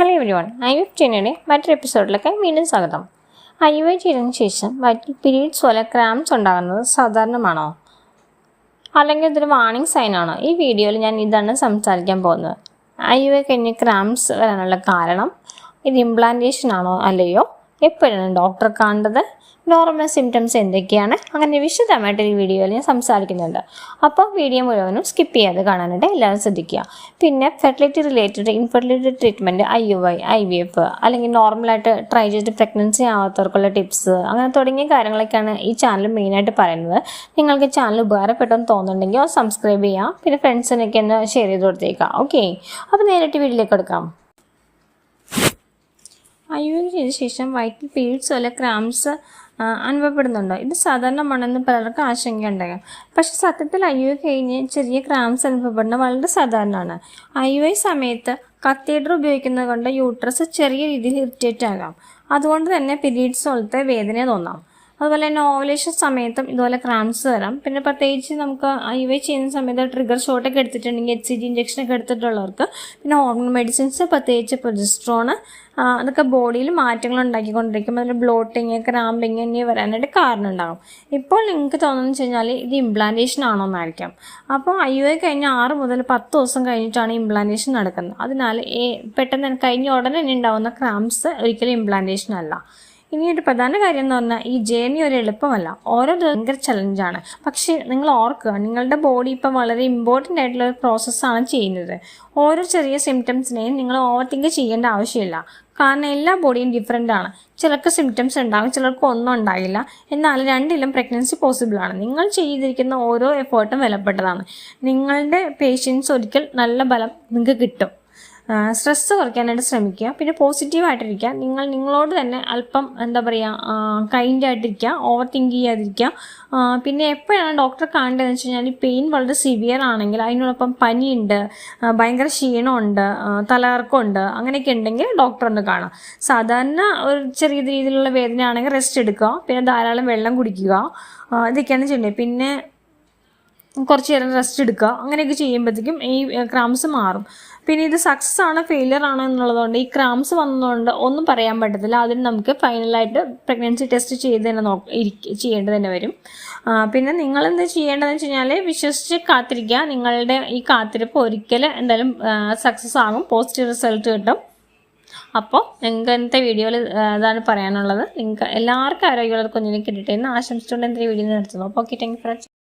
Hello everyone, IVF ചെയ്യുന്നതിൻ്റെ മറ്റൊരു എപ്പിസോഡിലൊക്കെ വീണ്ടും സ്വാഗതം. IVF ചെയ്തതിന് ശേഷം വയറ്റിൽ പീരീഡ്സ് പോലെ ക്രാംസ് ഉണ്ടാകുന്നത് സാധാരണമാണോ, അല്ലെങ്കിൽ ഇതൊരു വാർണിംഗ് സൈനാണോ? ഈ വീഡിയോയിൽ ഞാൻ ഇതാണ് സംസാരിക്കാൻ പോകുന്നത്. IVF കഴിഞ്ഞ് ക്രാംസ് വരാനുള്ള കാരണം, ഇത് ഇംപ്ലാന്റേഷൻ ആണോ അല്ലയോ, എപ്പോഴാണ് ഡോക്ടറെ കാണേണ്ടത്, നോർമൽ സിംറ്റംസ് എന്തൊക്കെയാണ്, അങ്ങനെ വിശദമായിട്ട് ഈ വീഡിയോയിൽ ഞാൻ സംസാരിക്കുന്നുണ്ട്. അപ്പോൾ വീഡിയോ മുഴുവനും സ്കിപ്പ് ചെയ്യാതെ കാണാനായിട്ട് എല്ലാവരും ശ്രദ്ധിക്കുക. പിന്നെ fertility related infertility treatment, IUI, IVF അല്ലെങ്കിൽ നോർമലായിട്ട് ട്രൈ ചെയ്ത് പ്രഗ്നൻസി ആവാത്തവർക്കുള്ള ടിപ്സ്, അങ്ങനെ തുടങ്ങിയ കാര്യങ്ങളൊക്കെയാണ് ഈ ചാനൽ മെയിനായിട്ട് പറയുന്നത്. നിങ്ങൾക്ക് ചാനൽ ഉപകാരപ്പെട്ടെന്ന് തോന്നുന്നുണ്ടെങ്കിൽ അത് സബ്സ്ക്രൈബ് ചെയ്യാം, പിന്നെ ഫ്രണ്ട്സിനൊക്കെ ഒന്ന് ഷെയർ ചെയ്ത് കൊടുത്തേക്കാം. ഓക്കെ, അപ്പോൾ നേരിട്ട് വീഡിയോയിലേക്ക് എടുക്കാം. IVF ചെയ്ത ശേഷം വയറ്റിൽ പീരീഡ്സ് പോലെ ക്രാംസ് അനുഭവപ്പെടുന്നുണ്ടോ? ഇത് സാധാരണമാണെന്ന് പലർക്കും ആശങ്കയുണ്ടാകാം. പക്ഷേ സത്യത്തിൽ IVF കഴിഞ്ഞ് ചെറിയ ക്രാംസ് അനുഭവപ്പെടുന്നത് വളരെ സാധാരണമാണ്. IVF സമയത്ത് കത്തീഡർ ഉപയോഗിക്കുന്നത് കൊണ്ട് യൂട്രസ് ചെറിയ രീതിയിൽ ഇറിറ്റേറ്റ് ആകാം. അതുകൊണ്ട് തന്നെ പീരീഡ്സ് പോലത്തെ വേദന തോന്നാം. അതുപോലെ തന്നെ ഓവുലേഷൻ സമയത്തും ഇതുപോലെ ക്രാംസ് വരാം. പിന്നെ പ്രത്യേകിച്ച് നമുക്ക് IVF ചെയ്യുന്ന സമയത്ത് ട്രിഗർ ഷോട്ടൊക്കെ എടുത്തിട്ടുണ്ടെങ്കിൽ HCG ഇഞ്ചക്ഷനൊക്കെ എടുത്തിട്ടുള്ളവർക്ക്, പിന്നെ ഹോർമോൺ മെഡിസിൻസ് പ്രത്യേകിച്ച് പ്രൊജസ്ട്രോൺ അതൊക്കെ ബോഡിയിൽ മാറ്റങ്ങൾ ഉണ്ടാക്കിക്കൊണ്ടിരിക്കും. അതിൽ ബ്ലോട്ടിങ്, ക്രാമ്പിങ് എന്നിവ വരാനായിട്ട് കാരണം ഉണ്ടാകും. ഇപ്പോൾ നിങ്ങൾക്ക് തോന്നുന്നത് വെച്ച് കഴിഞ്ഞാൽ ഇത് ഇംപ്ലാന്റേഷൻ ആണോ എന്നായിരിക്കാം. അപ്പോൾ IVF കഴിഞ്ഞ് 6 മുതൽ 10 ദിവസം കഴിഞ്ഞിട്ടാണ് ഇംപ്ലാന്റേഷൻ നടക്കുന്നത്. അതിനാൽ പെട്ടെന്ന് കഴിഞ്ഞ ഉടനെ തന്നെ ഉണ്ടാകുന്ന ക്രാംസ് ഒരിക്കലും ഇംപ്ലാന്റേഷൻ അല്ല. ഇനി ഒരു പ്രധാന കാര്യം എന്ന് പറഞ്ഞാൽ, ഈ ജേർണി ഒരു എളുപ്പമല്ല, ഓരോ ഭയങ്കര ചലഞ്ചാണ്. പക്ഷേ നിങ്ങൾ ഓർക്കുക, നിങ്ങളുടെ ബോഡി ഇപ്പോൾ വളരെ ഇമ്പോർട്ടൻ്റ് ആയിട്ടുള്ള ഒരു പ്രോസസ്സാണ് ചെയ്യുന്നത്. ഓരോ ചെറിയ സിംറ്റംസിനെയും നിങ്ങൾ ഓവർ തിങ്ക് ചെയ്യേണ്ട ആവശ്യമില്ല. കാരണം എല്ലാ ബോഡിയും ഡിഫറെൻ്റ് ആണ്. ചിലർക്ക് സിംറ്റംസ് ഉണ്ടാകും, ചിലർക്ക് ഒന്നും ഉണ്ടാകില്ല. എന്നാൽ രണ്ടിലും പ്രഗ്നൻസി പോസിബിളാണ്. നിങ്ങൾ ചെയ്തിരിക്കുന്ന ഓരോ എഫേർട്ടും വിലപ്പെട്ടതാണ്. നിങ്ങളുടെ പേഷ്യൻസ് ഒരിക്കൽ നല്ല ബലം നിങ്ങൾക്ക് കിട്ടും. സ്ട്രെസ്സ് കുറയ്ക്കാനായിട്ട് ശ്രമിക്കുക. പിന്നെ പോസിറ്റീവായിട്ടിരിക്കുക. നിങ്ങളോട് തന്നെ അല്പം കൈൻഡായിട്ടിരിക്കുക, ഓവർ തിങ്ക് ചെയ്യാതിരിക്കുക. പിന്നെ എപ്പോഴാണ് ഡോക്ടറെ കാണേണ്ടതെന്ന് വെച്ച് കഴിഞ്ഞാൽ, പെയിൻ വളരെ സിവിയർ ആണെങ്കിൽ, അതിനോടൊപ്പം പനിയുണ്ട്, ഭയങ്കര ക്ഷീണമുണ്ട്, തലകറക്കമുണ്ട്, അങ്ങനെയൊക്കെ ഉണ്ടെങ്കിൽ ഡോക്ടറൊന്ന് കാണാം. സാധാരണ ഒരു ചെറിയ രീതിയിലുള്ള വേദനയാണെങ്കിൽ റെസ്റ്റ് എടുക്കുക, പിന്നെ ധാരാളം വെള്ളം കുടിക്കുക, ഇതൊക്കെയാണ് ചെയ്യേണ്ടത്. പിന്നെ കുറച്ച് നേരം റെസ്റ്റ് എടുക്കുക. അങ്ങനെയൊക്കെ ചെയ്യുമ്പോഴത്തേക്കും ഈ ക്രാംസ് മാറും. പിന്നെ ഇത് സക്സസ് ആണോ ഫെയിലിയർ ആണോ എന്നുള്ളതുകൊണ്ട്, ഈ ക്രാംസ് വന്നതുകൊണ്ട് ഒന്നും പറയാൻ പറ്റത്തില്ല. അതിന് നമുക്ക് ഫൈനലായിട്ട് പ്രഗ്നൻസി ടെസ്റ്റ് ചെയ്ത് തന്നെ ചെയ്യേണ്ടത് തന്നെ വരും. പിന്നെ നിങ്ങളെന്ത് ചെയ്യേണ്ടതെന്ന് വെച്ച് കഴിഞ്ഞാൽ, വിശ്വസിച്ച് കാത്തിരിക്കുക. നിങ്ങളുടെ ഈ കാത്തിരിപ്പ് ഒരിക്കലും എന്തായാലും സക്സസ് ആകും, പോസിറ്റീവ് റിസൾട്ട് കിട്ടും. അപ്പോൾ നിങ്ങൾക്ക് ഇന്നത്തെ വീഡിയോയിൽ അതാണ് പറയാനുള്ളത്. നിങ്ങൾക്ക് എല്ലാവർക്കും ആരോഗ്യമുള്ള കുഞ്ഞിനെ കിട്ടിയിട്ട് എന്ന് ആശംസിച്ചുകൊണ്ട് എൻ്റെ വീഡിയോ നടത്തുന്നു. അപ്പോൾ okay, thank you for watching.